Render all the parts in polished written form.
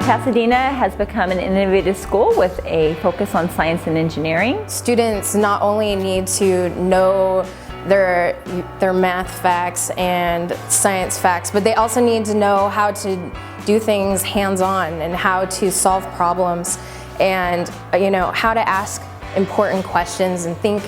Pasadena has become an innovative school with a focus on science and engineering. Students not only need to know their math facts and science facts, but they also need to know how to do things hands-on and how to solve problems and how to ask important questions and think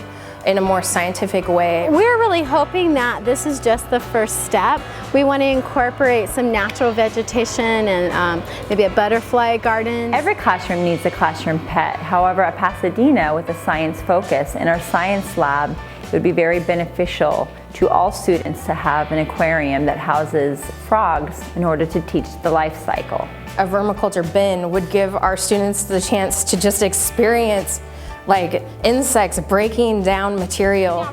in a more scientific way. We're really hoping that this is just the first step. We want to incorporate some natural vegetation and maybe a butterfly garden. Every classroom needs a classroom pet. However, at Pasadena, with a science focus in our science lab, it would be very beneficial to all students to have an aquarium that houses frogs in order to teach the life cycle. A vermiculture bin would give our students the chance to just experience like insects breaking down material.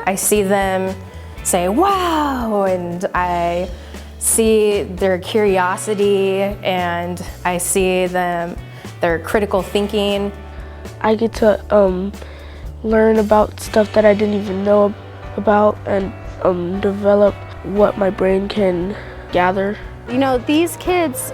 I see them say, wow, and I see their curiosity and I see their critical thinking. I get to learn about stuff that I didn't even know about and develop what my brain can gather. You know, these kids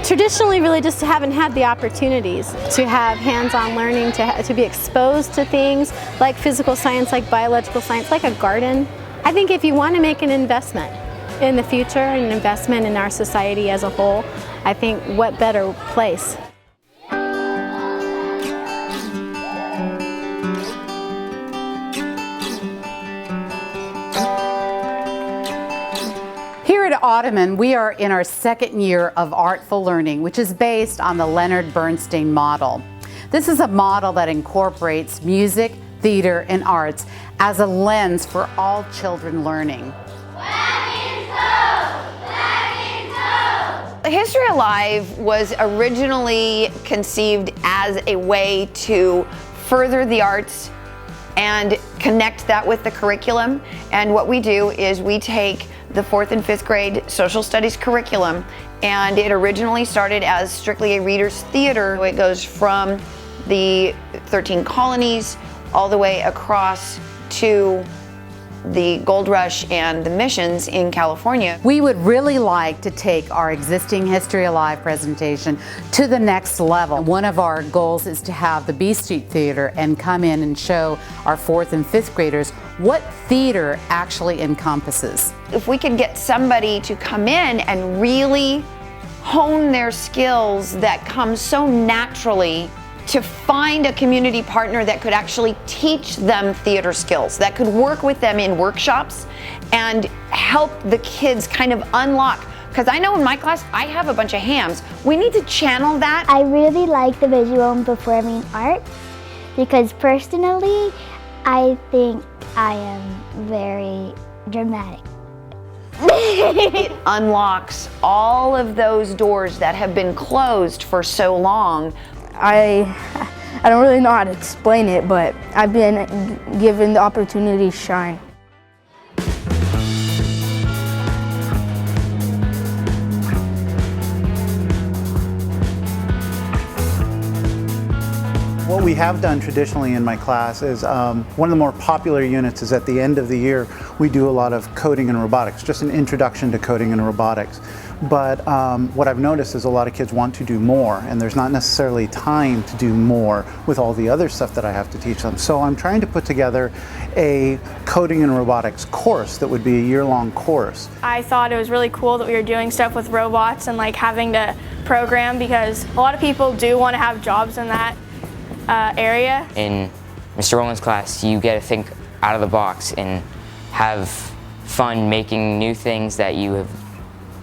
traditionally really just haven't had the opportunities to have hands-on learning, to be exposed to things like physical science, like biological science, like a garden. I think if you want to make an investment in the future, an investment in our society as a whole, I think what better place. At Ottoman, we are in our second year of Artful Learning, which is based on the Leonard Bernstein model. This is a model that incorporates music, theater, and arts as a lens for all children learning. History Alive was originally conceived as a way to further the arts and connect that with the curriculum. And what we do is we take the 4th and 5th grade social studies curriculum, and it originally started as strictly a reader's theater. It goes from the 13 colonies all the way across to the gold rush and the missions in California. We would really like to take our existing History Alive presentation to the next level. One of our goals is to have the B Street Theater and come in and show our 4th and 5th graders what theater actually encompasses. If we could get somebody to come in and really hone their skills that come so naturally, to find a community partner that could actually teach them theater skills, that could work with them in workshops and help the kids kind of unlock. Because I know in my class, I have a bunch of hams. We need to channel that. I really like the visual and performing arts because personally, I think I am very dramatic. It unlocks all of those doors that have been closed for so long. I don't really know how to explain it, but I've been given the opportunity to shine. What we have done traditionally in my class is one of the more popular units is at the end of the year we do a lot of coding and robotics, just an introduction to coding and robotics. But what I've noticed is a lot of kids want to do more, and there's not necessarily time to do more with all the other stuff that I have to teach them. So I'm trying to put together a coding and robotics course that would be a year-long course. I thought it was really cool that we were doing stuff with robots and like having to program, because a lot of people do want to have jobs in that area. In Mr. Rowland's class, you get to think out of the box and have fun making new things that you have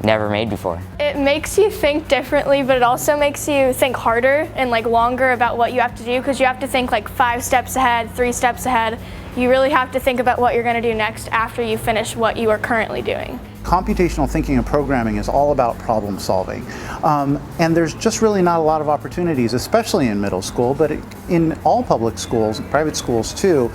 never made before. It makes you think differently, but it also makes you think harder and like longer about what you have to do, because you have to think like 5 steps ahead, 3 steps ahead. You really have to think about what you're going to do next after you finish what you are currently doing. Computational thinking and programming is all about problem solving. And there's just really not a lot of opportunities, especially in middle school, but in all public schools, private schools too,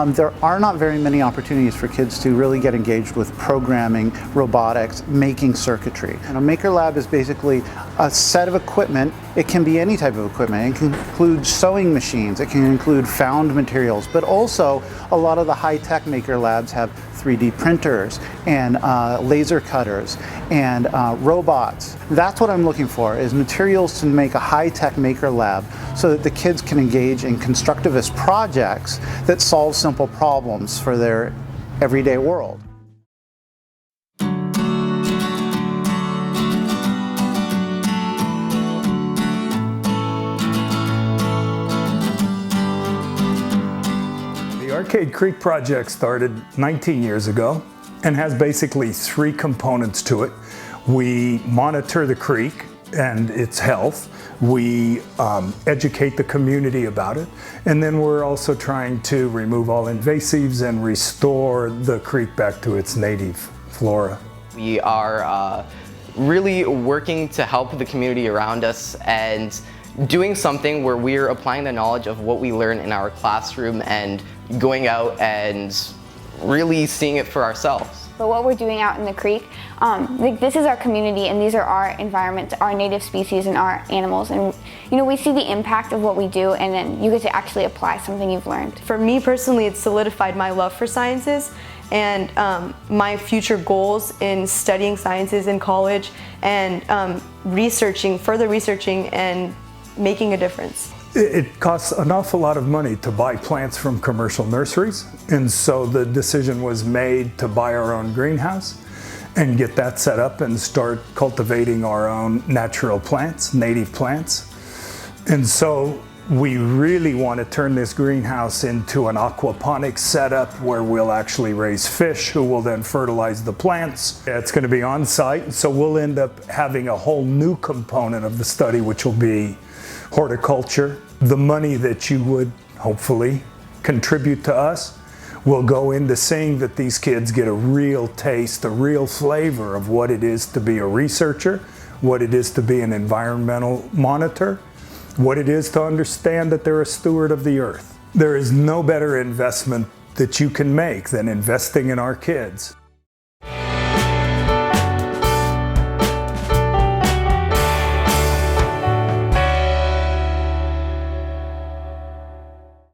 there are not very many opportunities for kids to really get engaged with programming, robotics, making circuitry. And a Maker Lab is basically a set of equipment It can be any type of equipment. It can include sewing machines, it can include found materials, but also a lot of the high-tech maker labs have 3D printers and laser cutters and robots. That's what I'm looking for, is materials to make a high-tech maker lab so that the kids can engage in constructivist projects that solve simple problems for their everyday world. The Arcade Creek project started 19 years ago and has basically 3 components to it. We monitor the creek and its health. We educate the community about it. And then we're also trying to remove all invasives and restore the creek back to its native flora. We are really working to help the community around us and doing something where we're applying the knowledge of what we learn in our classroom and going out and really seeing it for ourselves. But what we're doing out in the creek, this is our community and these are our environments, our native species and our animals. And you know, we see the impact of what we do and then you get to actually apply something you've learned. For me personally, it's solidified my love for sciences and my future goals in studying sciences in college and further researching and making a difference. It costs an awful lot of money to buy plants from commercial nurseries, and so the decision was made to buy our own greenhouse and get that set up and start cultivating our own natural plants, native plants. And so we really want to turn this greenhouse into an aquaponics setup where we'll actually raise fish who will then fertilize the plants. It's going to be on site, so we'll end up having a whole new component of the study, which will be horticulture. The money that you would hopefully contribute to us will go into seeing that these kids get a real taste, a real flavor of what it is to be a researcher, what it is to be an environmental monitor, what it is to understand that they're a steward of the earth. There is no better investment that you can make than investing in our kids.